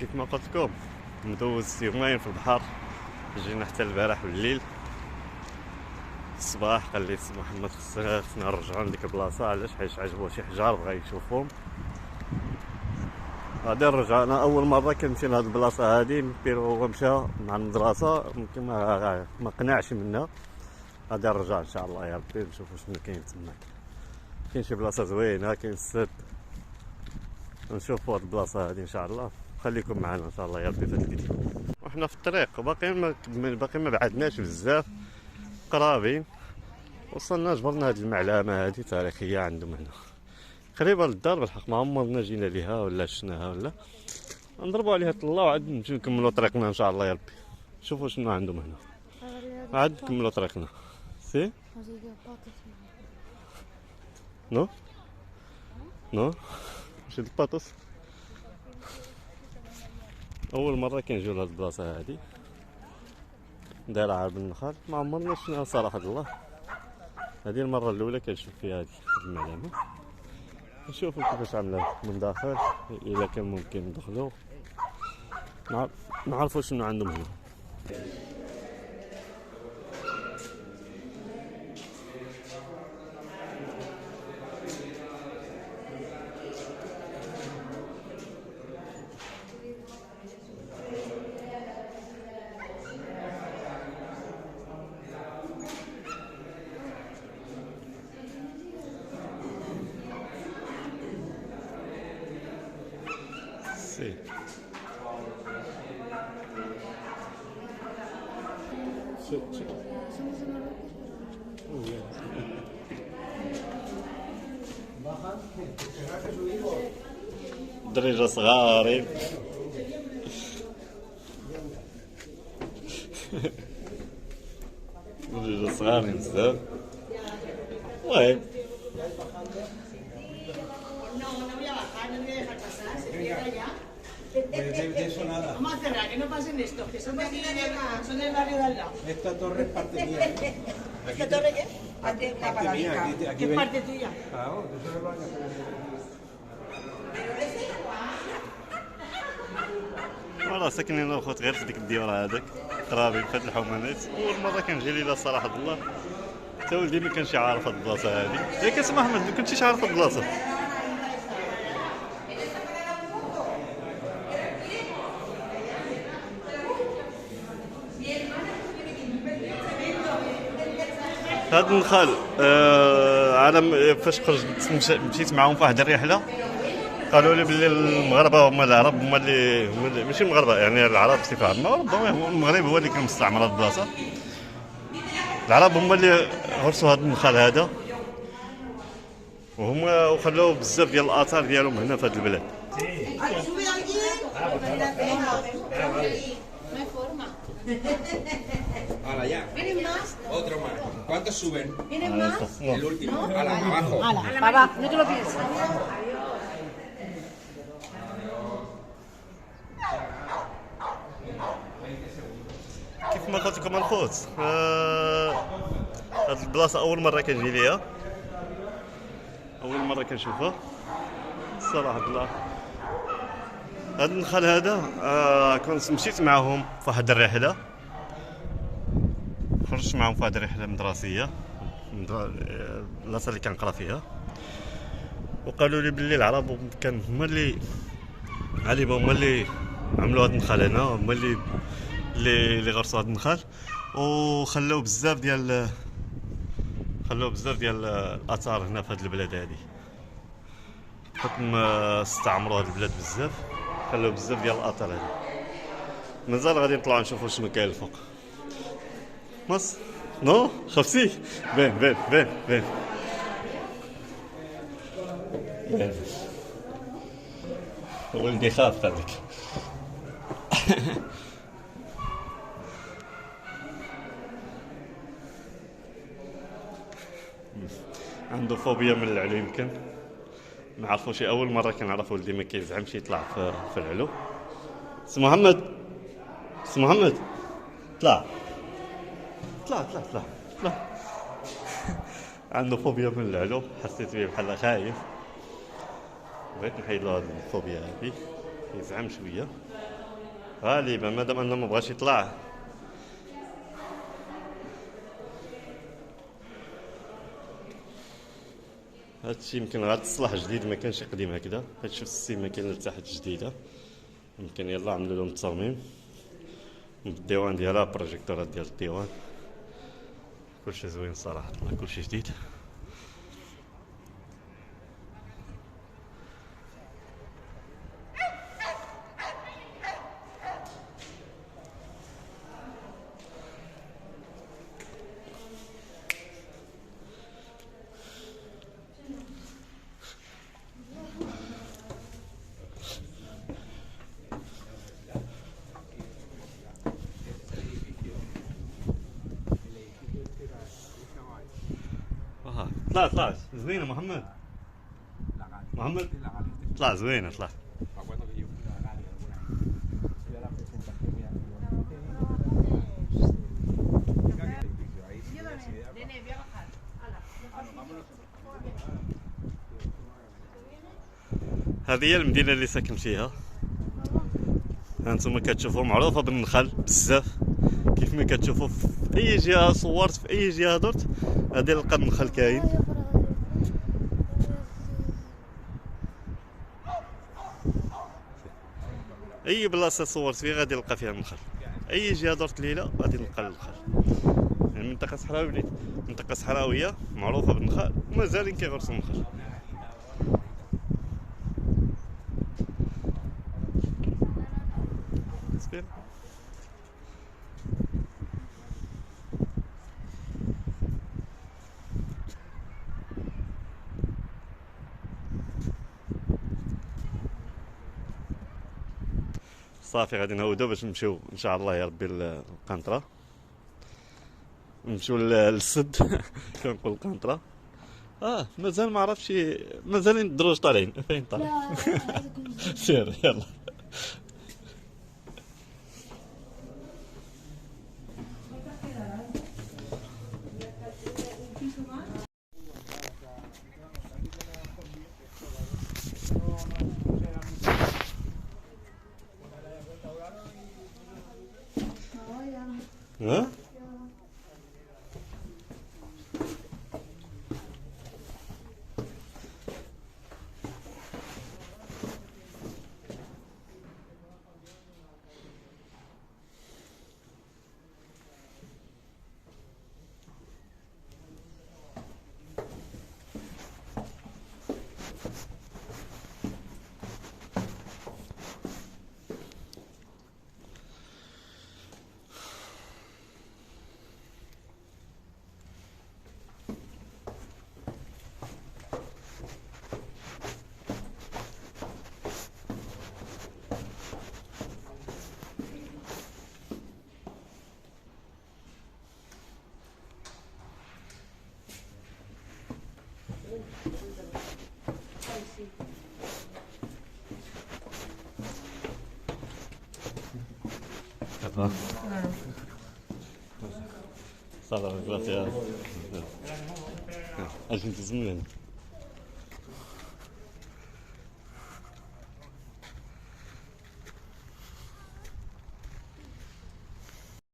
كيف ما قلت لكم ندوز يومين في البحر. جينا حتى البارح بالليل. الصباح قال لي سي محمد خصنا نرجعو لديك البلاصه، علاش؟ حيت عجبو شي حجار بغا يشوفهم. غادي نرجع. انا اول مره كنمشي لهاد البلاصه هادي، بيرو هو مشى مع المدرسه ممكن ما قنعش منها. غادي نرجع ان شاء الله يا ربي نشوفو شنو كاين تما. كاين شي بلاصه زوينه، كاين السد، نشوفو هاد البلاصه هادي ان شاء الله. خليكم معنا ان شاء الله يا ربي في هاد الفيديو. وحنا في الطريق باقي ما بعدناش بزاف، قرابين. وصلنا جبرنا هاد المعلمه هادي تاريخيه عندهم هنا قريبه للدار. بالحق ما عمرنا جينا ليها ولا شفناها ولا نضربوا عليها طله وعاد نمشيو نكملوا طريقنا ان شاء الله يا ربي. شوفوا شنو عندهم هنا، عاد نكملوا طريقنا. سي نو نو ماشي الباطوس. اول مره كنجيو لهاد البلاصه هادي دايره عرب النخل، ما عمرنا شفناها صراحه الله. هذه المره الاولى كنشوف فيها هذه المعلمه. نشوفوا كيفاش عامله من داخل، الا كان ممكن ندخلوا نعرفوا شنو عندهم هنا. سي دريجة صغارين دريجة صغارين بزاف. المهم De eso nada. Vamos a cerrar, que no pasen estos, que son de aquí de son del barrio de al lado. Esta torre es parte mía. ¿Esta torre qué? Parte mía. Aquí ¿Qué ven- parte tuya? Claro, eso es lo que فوالا ساكنين انا وخوت غير في ديك الديوره هذاك قرابين في هاد الحومانات. اول مره كنجي ليها صراحه الله، حتى ولدي ما كانش عارف هاد البلاصه هادي. ياك اسم احمد ما كنتيش عارف هاد البلاصه؟ هاد النخل انا فاش خرجت مشيت معاهم في واحد الرحله، قالوا لي باللي المغاربه هما العرب هما اللي ماشي المغاربه، يعني العرب بصفه عامه، ربما هو المغرب هو اللي كان مستعمر هاد البلاصه. العرب هما اللي غرسوا هاد النخل هذا، وهما وخلاو بزاف ديال الاثار ديالهم هنا في هاد البلاد. ¿Sube alguien? No hay forma. Hala, ya. ¿Vienen más? Otro más. ¿Cuántos suben? ¿Vienen más? El último. Hala, abajo. Ala, abajo, no te lo pienses. كيف ما قلت لكم الخوت، هاد البلاصه اول مره كنجي ليها، اول مره كنشوفها الصراحه الله. هاد النخل هذا كنت مشيت معاهم في واحد الرحله، خرجت معاهم في واحد الرحله مدرسيه البلاصه اللي كنقرا فيها، وقالوا لي باللي العرب كان هما اللي غالبا هما اللي عملوا هاد النخل هنا، هما اللي غرسوا هاد النخل، وخلاو بزاف ديال الاثار هنا في هاد البلاد هادي. حكم استعمروا هاد البلاد بزاف، خلاو بزاف ديال الاثار هادي. مازال غادي نطلعوا نشوفوا شنو كاين الفوق. مص نو خفتي بين بين بين بين بين ولدي خاف هذيك. عنده فوبيا من العلو، يمكن ما عرفوش. اول مره كنعرف ولدي ما كيزعمش يطلع في العلو. سي محمد، سي محمد طلع طلع طلع طلع طلع. عنده فوبيا من العلو، حسيت بيه بحال خايف، بغيت نحيد له هاد الفوبيا هادي. كيزعم شويه غالبا مادام انه ما بغاش يطلع. هادشي يمكن غير تصلح جديد، ما كانش قديم هكذا. هادشي في السيما كاين اللي تحت جديده، يمكن يلا عملوا لهم التصاميم. الديوان ديالها بروجيكتورات ديال الديوان، كلشي زوين صراحه، كلشي جديد. طلع زوينه محمد. طلع زوينه طلع. هذه هي المدينه اللي ساكن فيها. هانتوما كتشوفوا معروفه بالنخل بزاف، كيف ما كتشوفوا في اي جهه صورت، في اي جهه درت غادي نلقى النخل كاين. اي بلاصه صورت فيها غادي نلقى فيها النخل، اي جهه درت ليله غادي نلقى النخل. يعني المنطقه صحراويه، منطقه صحراويه معروفه بالنخل ومازالين كيغرسوا النخل. صافي غادي نهودو باش نمشيو ان شاء الله يا ربي للقنطره، نمشيو للسد كنقول القنطره. مازال ما عرفتش، مازالين الدروج طالعين. فين طالع؟ سير يلا. ها؟ صافي gracias. A gente se